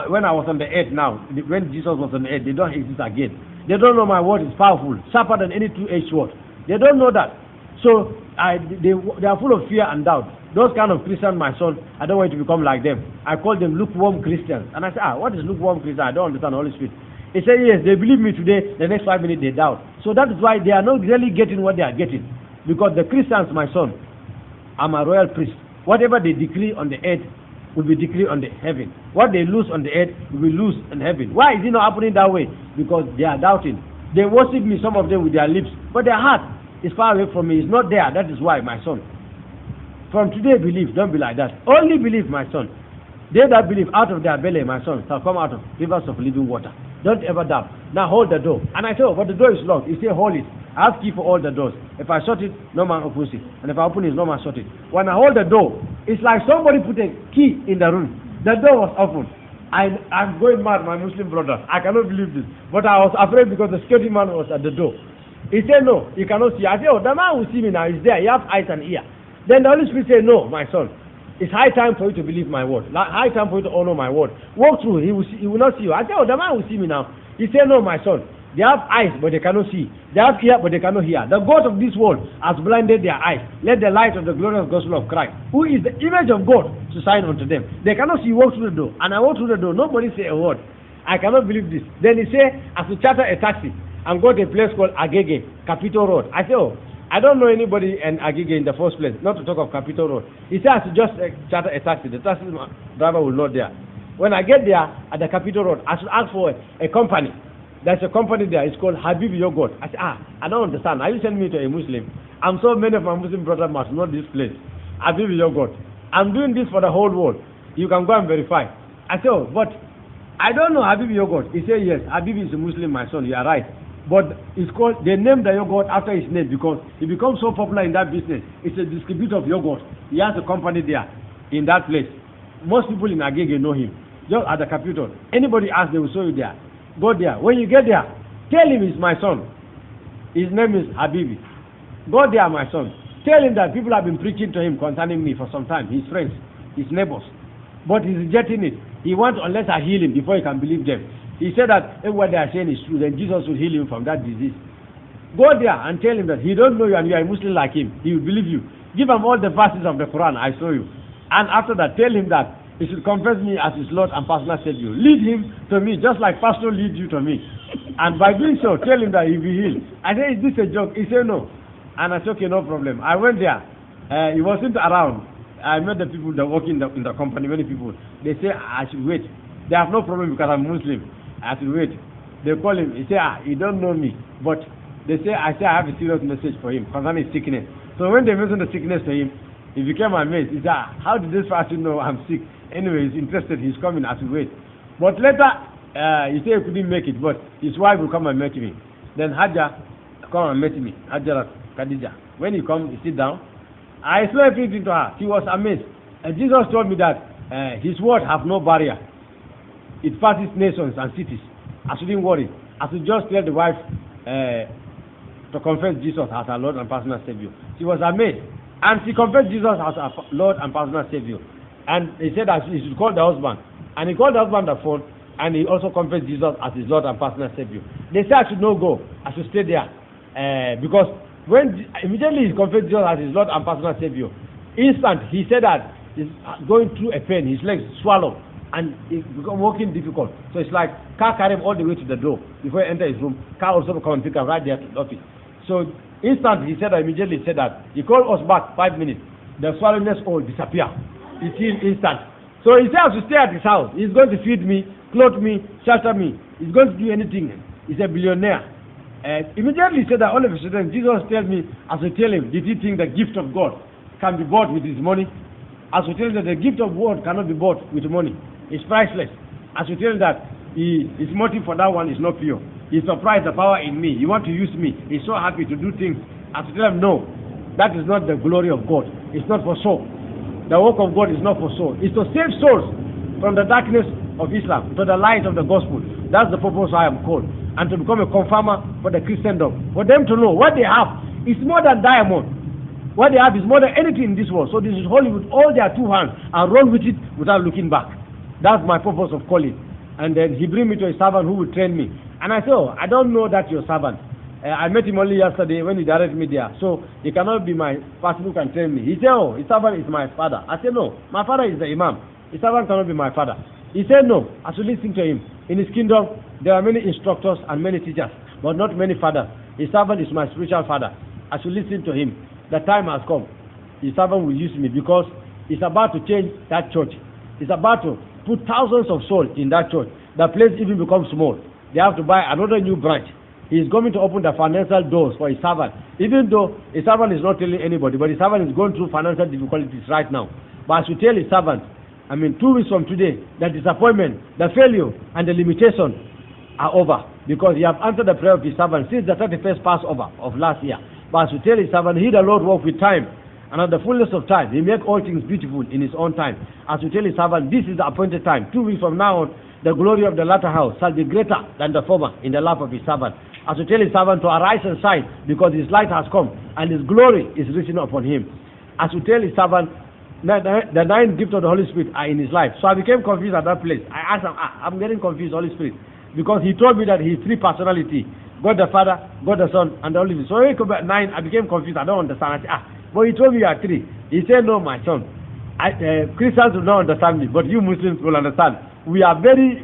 Speaker 1: when I was on the earth now, when Jesus was on the earth, they don't exist again. They don't know my word is powerful, sharper than any two-edged sword. They don't know that. So they are full of fear and doubt. Those kind of Christians, my son, I don't want you to become like them. I call them lukewarm Christians. And I say, what is lukewarm Christian? I don't understand the Holy Spirit. He said, yes, they believe me today, the next 5 minutes they doubt. So that is why they are not really getting what they are getting. Because the Christians, my son, are my royal priest. Whatever they decree on the earth will be decreed on the heaven. What they lose on the earth will be loose in heaven. Why is it not happening that way? Because they are doubting. They worship me, some of them with their lips, but their heart is far away from me. It's not there. That is why, my son. From today, believe. Don't be like that. Only believe, my son. They that believe, out of their belly, my son, shall come out of rivers of living water. Don't ever doubt. Now hold the door. And I say, but the door is locked. He say, hold it. I have key for all the doors. If I shut it, no man opens it. And if I open it, no man shut it. When I hold the door, it's like somebody put a key in the room. The door was open. I'm going mad, my Muslim brother. I cannot believe this. But I was afraid because the security man was at the door. He said, no, you cannot see. I said, the man will see me now. He's there. He has eyes and ear. Then the Holy Spirit said, no, my son. It's high time for you to believe my word. High time for you to honor my word. Walk through. He will not see you. I said, the man will see me now. He said, no, my son. They have eyes, but they cannot see. They have ear, but they cannot hear. The God of this world has blinded their eyes. Let the light of the glorious gospel of Christ, who is the image of God, to shine unto them. They cannot see. Walk through the door. And I walk through the door. Nobody say a word. I cannot believe this. Then he said, I should charter a taxi and go to a place called Agege, Capitol Road. I said, I don't know anybody in Agege in the first place, not to talk of Capitol Road. He said, I should just charter a taxi. The taxi driver will not there. When I get there at the Capitol Road, I should ask for a company. There's a company there. It's called Habib Yogurt. I said, I don't understand. Are you sending me to a Muslim? I'm so many of my Muslim brothers must know this place. Habib Yogurt. I'm doing this for the whole world. You can go and verify. I said, oh, but I don't know Habibi yogurt. He said, yes, Habibi is a Muslim, my son, you are right. But it's called, they named the yogurt after his name because he becomes so popular in that business. It's a distributor of yogurt. He has a company there in that place. Most people in Agege know him. Just at the capital. Anybody asks, they will show you there. Go there. When you get there, tell him he's my son. His name is Habibi. Go there, my son. Tell him that people have been preaching to him concerning me for some time. His friends, his neighbors. But he's rejecting it. He wants unless I heal him before he can believe them. He said that if what they are saying is true, then Jesus will heal him from that disease. Go there and tell him that he don't know you and you are a Muslim like him. He will believe you. Give him all the verses of the Quran, I show you. And after that, tell him that he should confess me as his Lord and personal Savior. Lead him to me, just like pastor leads you to me. And by doing so, tell him that he will be healed. I said, is this a joke? He said, no. And I said, okay, no problem. I went there. He wasn't around. I met the people that work in the company, many people. They say, I should wait. They have no problem because I'm Muslim. I should wait. They call him. He say, he don't know me. But they say, I have a serious message for him concerning his sickness. So when they mentioned the sickness to him, he became amazed. He said, how did this person know I'm sick? Anyway, he's interested. He's coming. I should wait. But later, he said he couldn't make it. But his wife will come and meet me. Then Hajjah come and meet me. Hajjah Khadija. When he comes, he sit down. I explained everything to her. She was amazed. And Jesus told me that his word have no barrier. It passes nations and cities. I shouldn't worry. I should just tell the wife to confess Jesus as her Lord and personal Savior. She was amazed. And she confessed Jesus as her Lord and personal Savior. And he said that he should call the husband. And he called the husband on the phone. And he also confessed Jesus as his Lord and personal Savior. They said I should not go. I should stay there. Because when immediately he confessed Jesus as his Lord and personal Savior, instant he said that he's going through a pain. His legs swallow. And it become walking difficult. So it's like car carry him all the way to the door before he enter his room. Car also come and pick him right there to the office. So instant he said that immediately said that he called us back 5 minutes. The swallowness all disappear. It's instant. So he said I should stay at his house. He's going to feed me, clothe me, shelter me. He's going to do anything. He's a billionaire. And immediately he said that all of a sudden Jesus tells me, as I tell him, did he think the gift of God can be bought with his money? As we tell him that the gift of God cannot be bought with money. It's priceless. As we tell him that his motive for that one is not pure. He's surprised the power in me. You want to use me. He's so happy to do things. As we tell him, no, that is not the glory of God. It's not for soul. The work of God is not for soul. It's to save souls from the darkness of Islam to the light of the gospel. That's the purpose I am called. And to become a confirmer for the Christendom. For them to know what they have is more than diamond. What they have is more than anything in this world. So this is holy with all their two hands and run with it without looking back. That's my purpose of calling. And then he bring me to a servant who will train me. And I said, oh, I don't know that your servant. I met him only yesterday when he directed me there. So he cannot be my person who can train me. He said, oh, his servant is my father. I said, no, my father is the imam. His servant cannot be my father. He said, no, I should listen to him. In his kingdom, there are many instructors and many teachers, but not many fathers. His servant is my spiritual father. I should listen to him. The time has come. His servant will use me because he's about to change that church. He's about to put thousands of souls in that church. The place even becomes small. They have to buy another new branch. He is going to open the financial doors for his servant. Even though his servant is not telling anybody, but his servant is going through financial difficulties right now. But as we tell his servant, 2 weeks from today, the disappointment, the failure, and the limitation are over. Because he have answered the prayer of his servant since the 31st Passover of last year. But as we tell his servant, he the Lord work with time. And at the fullness of time, he make all things beautiful in his own time. As we tell his servant, this is the appointed time. 2 weeks from now on, the glory of the latter house shall be greater than the former in the lap of his servant. As we tell his servant to arise and shine, because his light has come, and his glory is risen upon him. As we tell his servant, the 9 gifts of the Holy Spirit are in his life. So I became confused at that place. I asked him, I'm getting confused, Holy Spirit. Because he told me that he's 3 personality. God the Father, God the Son, and the Holy Spirit. So when he came back 9, I became confused. I don't understand. I said, but he told me you are 3. He said, no, my son. Christians will not understand me, but you Muslims will understand. We are very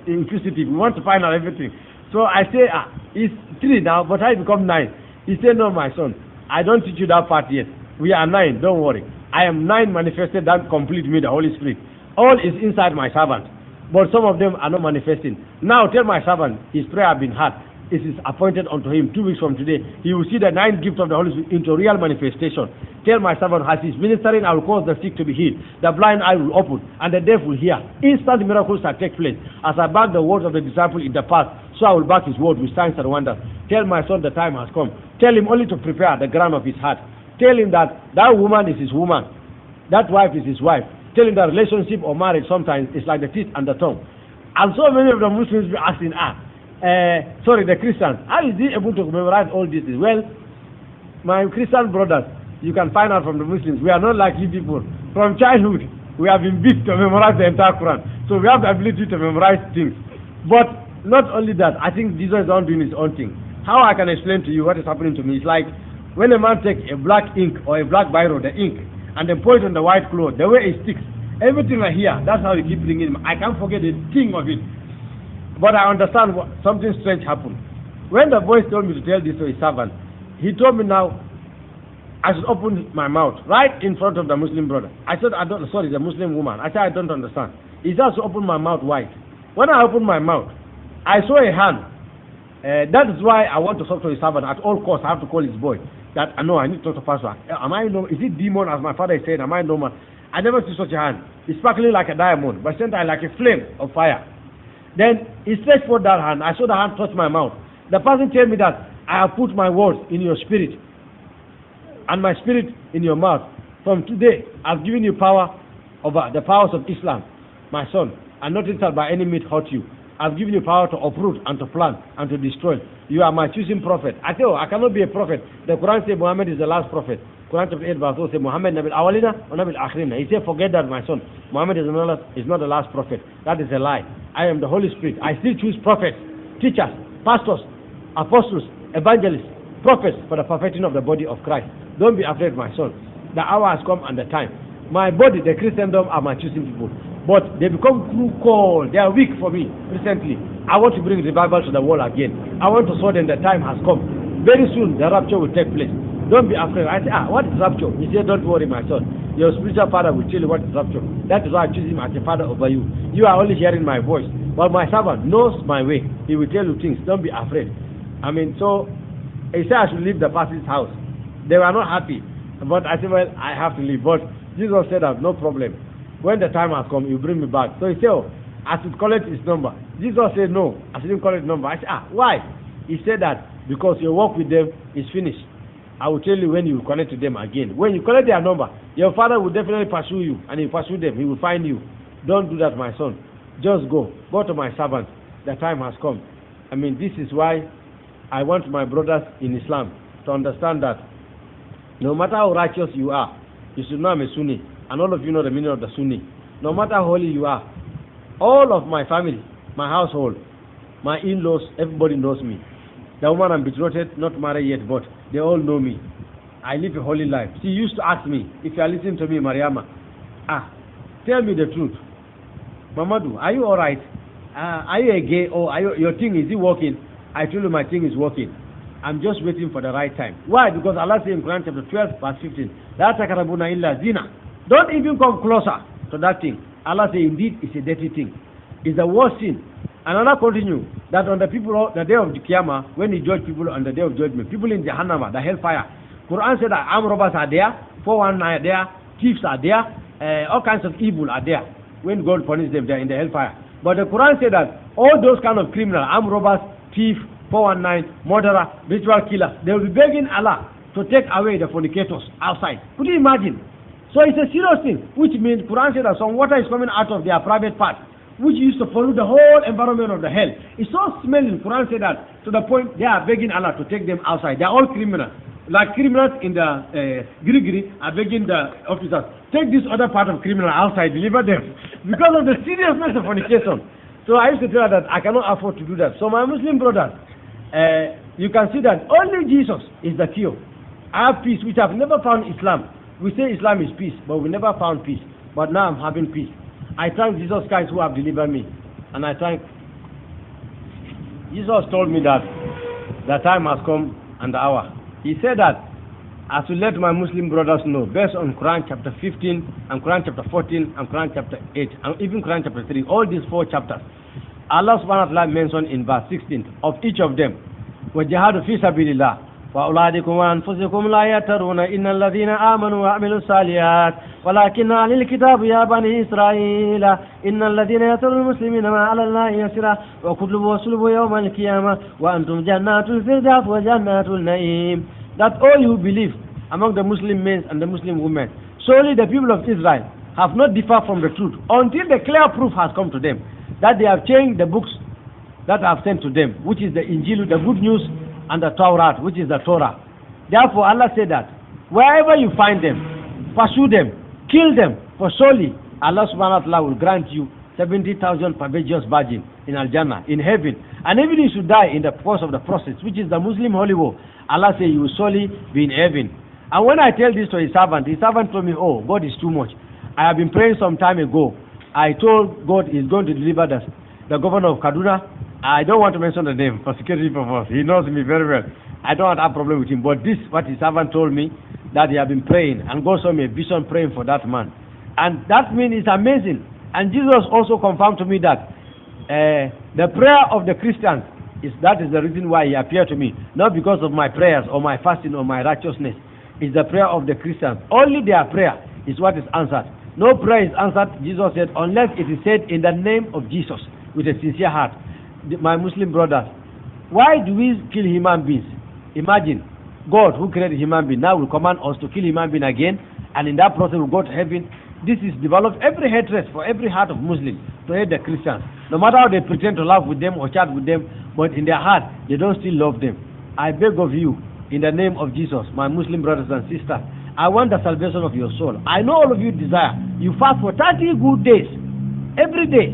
Speaker 1: inquisitive. We want to find out everything. So I say, it's 3 now, but I become 9. He said, no, my son. I don't teach you that part yet. We are 9, don't worry. I am 9 manifested that complete me, the Holy Spirit. All is inside my servant. But some of them are not manifesting. Now tell my servant, his prayer have been heard. it is appointed unto him 2 weeks from today, he will see the 9th gift of the Holy Spirit into real manifestation. Tell my servant, as he's ministering, I will cause the sick to be healed, the blind eye will open, and the deaf will hear. Instant miracles shall take place. As I back the words of the disciple in the past, so I will back his word with signs and wonders. Tell my son the time has come. Tell him only to prepare the ground of his heart. Tell him that that woman is his woman, that wife is his wife. Tell him that relationship or marriage sometimes is like the teeth and the tongue. And so many of the Muslims be asking, the Christians, how is he able to memorize all this? Well, my Christian brothers, you can find out from the Muslims, we are not like you people. From childhood, we have been beat to memorize the entire Quran. So we have the ability to memorize things. But not only that, I think Jesus is not doing his own thing. How I can explain to you what is happening to me? It's like when a man takes a black ink or a black biro, the ink, and then pour it on the white cloth, the way it sticks, everything I hear, that's how you keep bringing it. I can't forget a thing of it. But I understand something strange happened. When the voice told me to tell this to his servant, he told me now I should open my mouth right in front of the Muslim brother. I said, the Muslim woman. I said, I don't understand. He said to open my mouth wide. When I opened my mouth, I saw a hand. That is why I want to talk to his servant at all costs. I have to call his boy. That I know I need to talk to pastor. Am I normal? Is it demon, as my father is saying? Am I normal? I never see such a hand. It's sparkling like a diamond, but sometimes like a flame of fire. Then he stretched forth that hand. I saw the hand touch my mouth. The person told me that I have put my words in your spirit and my spirit in your mouth. From today, I've given you power over the powers of Islam, my son, and nothing shall by any means hurt you. I've given you power to uproot and to plant and to destroy. You are my choosing prophet. I tell you, I cannot be a prophet. The Quran says Muhammad is the last prophet. Quran chapter 8 verse 4 says Muhammad nabil awalina wa nabil akhirina. He said, forget that, my son. Muhammad is not the last prophet. That is a lie. I am the Holy Spirit. I still choose prophets, teachers, pastors, apostles, evangelists, prophets for the perfecting of the body of Christ. Don't be afraid, my son. The hour has come and the time. My body, the Christendom, are my choosing people. But they become too cold. They are weak for me recently. I want to bring revival to the world again. I want to show them the time has come. Very soon the rapture will take place. Don't be afraid. I say, what is rapture? He said, don't worry, my son. Your spiritual father will tell you what is rapture. That is why I choose him as a father over you. You are only hearing my voice. But my servant knows my way. He will tell you things. Don't be afraid. So he said I should leave the pastor's house. They were not happy. But I said, well, I have to leave. But Jesus said that no problem. When the time has come, you bring me back. So he said, I should collect his number. Jesus said, no, I shouldn't collect his number. I said, why? He said that because your work with them is finished. I will tell you when you connect to them again. When you collect their number, your father will definitely pursue you, and he will pursue them. He will find you. Don't do that, my son. Just go. Go to my servant. The time has come. This is why I want my brothers in Islam to understand that no matter how righteous you are, you should know I'm a Sunni. And all of you know the meaning of the Sunni. No matter how holy you are, all of my family, my household, my in-laws, everybody knows me. The woman I'm betrothed, not married yet, but they all know me. I live a holy life. She used to ask me, if you are listening to me, Mariama, tell me the truth. Mamadou, are you alright? Are you a gay? Or your thing, is it working? I told you my thing is working. I'm just waiting for the right time. Why? Because Allah says in Quran chapter 12, verse 15, La takarabuna illa zina. Don't even come closer to that thing. Allah says, indeed, it's a dirty thing. It's the worst sin. And Allah continue that on the day of the Qiyamah, when He judge people on the day of judgment, people in Jahannama, the hellfire, Quran said that armed robbers are there, 419 are there, thieves are there, all kinds of evil are there. When God punishes them, they are in the hellfire. But the Quran said that all those kind of criminals, armed robbers, thief, 419, murderer, ritual killers, they will be begging Allah to take away the fornicators outside. Could you imagine? So it's a serious thing, which means Quran said that some water is coming out of their private part, which used to pollute the whole environment of the hell. It's so smelling, Quran said that, to the point they are begging Allah to take them outside. They are all criminals. Like criminals in the Giri are begging the officers, take this other part of criminal outside, deliver them. Because of the seriousness of fornication. So I used to tell her that I cannot afford to do that. So my Muslim brothers, you can see that only Jesus is the cure. I have peace, which I've never found in Islam. We say Islam is peace, but we never found peace. But now I'm having peace. I thank Jesus Christ who have delivered me. And I thank... Jesus told me that the time has come and the hour. He said that I should let my Muslim brothers know, based on Quran chapter 15, and Quran chapter 14, and Quran chapter 8, and even Quran chapter 3, all these 4 chapters. Allah subhanahu wa ta'ala mentioned in verse 16 of each of them
Speaker 2: وَجِهَادُ فِي سَبِيلِ اللَّهِ وَأَوْلَادِكُمْ وَأَنفُسِكُمْ لَا يَتَّرُونَ إِنَّ الَّذِينَ آمَنُوا وَعَمِلُوا الصَّالِحَاتِ وَلَكِنَّ أَهْلَ الْكِتَابِ يَا بَنِي إِسْرَائِيلَ إِنَّ الَّذِينَ يَتَّرُونَ المسلمين ما على الله يسيرا وَكُتُبُوا وَصُلُبُوا يَوْمَ الْقِيَامَةِ وَأَنْتُمْ جَنَّاتُ الْفِرْدَوْسِ وَجَنَّاتُ النَّعِيمِ. That all you believe among the Muslim men and the Muslim women, solely the people of Israel have not differed from the truth until the clear proof has come to them that they have changed the books that I have sent to them, which is the Injil, the good news, and the Torah, which is the Torah. Therefore, Allah said that wherever you find them, pursue them, kill them, for surely Allah subhanahu wa ta'ala will grant you 70,000 perpetuous virgin in Al-Jannah, in heaven. And even if you die in the course of the process, which is the Muslim holy war, Allah says you will surely be in heaven. And when I tell this to his servant told me, oh, God is too much. I have been praying some time ago. I told God he's going to deliver the governor of Kaduna. I don't want to mention the name for security purposes. He knows me very well. I don't have a problem with him. But this, what his servant told me, that he had been praying, and God saw me a vision praying for that man. And that means it's amazing. And Jesus also confirmed to me that the prayer of the Christians, that is the reason why he appeared to me. Not because of my prayers or my fasting or my righteousness. It's the prayer of the Christians. Only their prayer is what is answered. No prayer is answered, Jesus said, unless it is said in the name of Jesus with a sincere heart. My Muslim brothers, why do we kill human beings? Imagine, God who created human being now will command us to kill human being again, and in that process we'll go to heaven. This is developed every hatred for every heart of Muslim to hate the Christians. No matter how they pretend to laugh with them or chat with them, but in their heart they don't still love them. I beg of you, in the name of Jesus, my Muslim brothers and sisters, I want the salvation of your soul. I know all of you desire. You fast for 30 good days, every day.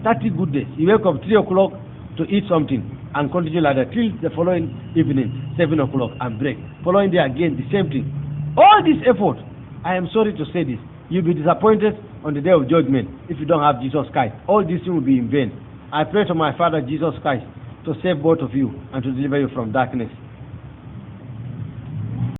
Speaker 2: 30 good days. You wake up 3 o'clock to eat something and continue like that till the following evening, 7 o'clock, and break. Following day again, the same thing. All this effort, I am sorry to say this, you'll be disappointed on the day of judgment if you don't have Jesus Christ. All this thing will be in vain. I pray to my Father Jesus Christ to save both of you and to deliver you from darkness.